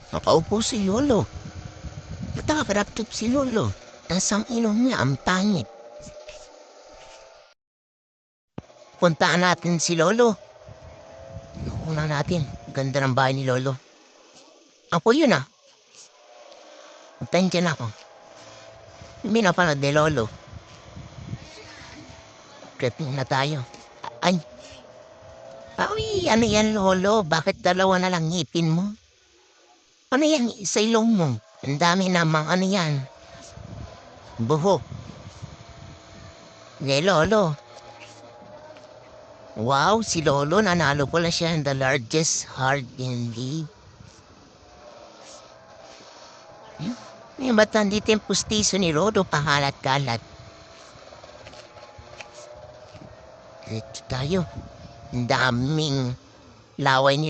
Nakaupo si Lolo. Nakakaraptop si Lolo. Tas ang ilong niya ang pangit. Puntaan natin si Lolo. Una natin. Ganda ng bahay ni Lolo. Ako yun ah. Puntahin dyan ako. Hindi na pala de Lolo. Creeping na tayo. Ay. Ay, ano yan Lolo? Bakit dalawa na lang ngipin mo? Ano yan sa ilong mo? Ang dami namang ano yan. Buhok. De Lolo. Wow, si Lolo nanalo pala siya ng the largest heart candy. Ba't nandito yung pustiso ni Lolo pangalat-kalat? Ito tayo. Ang daming laway ni